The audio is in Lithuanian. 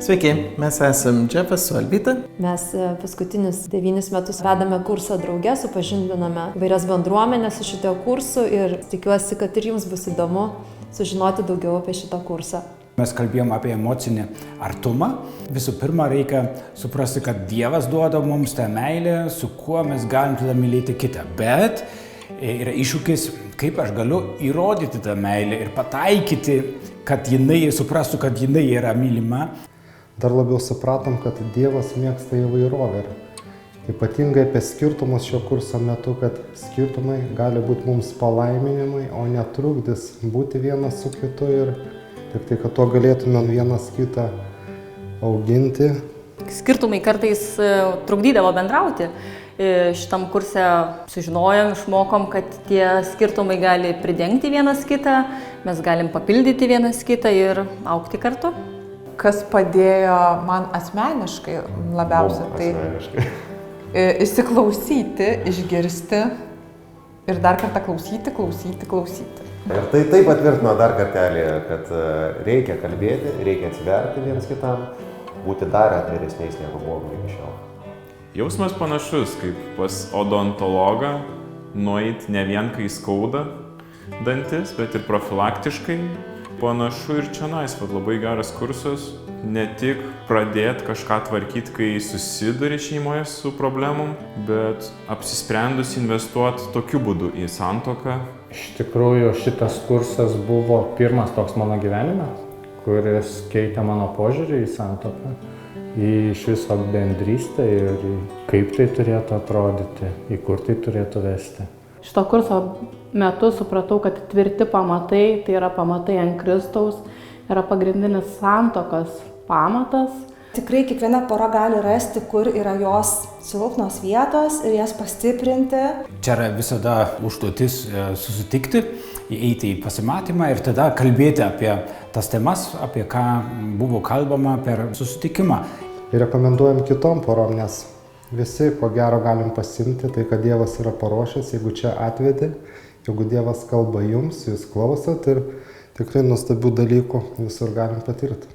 Sveiki, mes esame Džefas su Alvyta. Mes paskutinius 9 metus vedame kursą drauge, supažindiname vairias bendruomenės su šito kursu ir tikiuosi, kad ir jums bus įdomu sužinoti daugiau apie šitą kursą. Mes kalbėjom apie emocinį artumą. Visų pirma, reikia suprasti, kad Dievas duoda mums tą meilę, su kuo mes galim tada mylėti kitą. Bet yra iššūkis, kaip aš galiu įrodyti tą meilę ir pataikyti, kad jinai suprastų, kad jinai yra mylima. Dar labiau supratom, kad Dievas mėgsta įvairovę. Ypatingai apie skirtumus šio kurso metu, kad skirtumai gali būti mums palaiminimai, o netrukdys būti vienas su kitu ir tik tai, kad to galėtume vienas kitą auginti. Skirtumai kartais trukdydavo bendrauti. Šitam kurse sužinojom, išmokom, kad tie skirtumai gali pridengti vienas kitą, mes galim papildyti vienas kitą ir augti kartu. Kas padėjo man asmeniškai labiausiai, tai įsiklausyti, išgirsti ir dar kartą klausyti. Ir tai patvirtino dar kartelį, kad reikia kalbėti, reikia atsiverti vienas kitam, būti dar atviresniais negu buvome iki šiol. Jausmas panašus, kaip pas odontologą, nueiti ne vien kai skauda dantis, bet ir profilaktiškai. Panašu ir čionais, labai geras kursas, ne tik pradėti kažką tvarkyti, kai susiduri šeimoje su problemom, bet apsisprendus investuoti tokiu būdu į santuoką. Iš tikrųjų, šitas kursas buvo pirmas toks mano gyvenime, kuris keitė mano požiūrį į santuoką, į iš viso bendrystę ir kaip tai turėtų atrodyti, į kur tai turėtų vesti. Šito kurso metu supratau, kad tvirti pamatai, tai yra pamatai ant Kristaus, yra pagrindinis santuokos pamatas. Tikrai kiekviena pora gali rasti, kur yra jos silpnos vietos ir jas pastiprinti. Čia yra visada užduotis susitikti, įeiti į pasimatymą ir tada kalbėti apie tas temas, apie ką buvo kalbama per susitikimą. Ir rekomenduojam kitom porom, nes visi ko gero galim pasimti tai, kad Dievas yra paruošęs, jeigu čia atvedi, jeigu Dievas kalba jums, jūs klausot ir tikrai nuostabių dalykų visur galim patirti.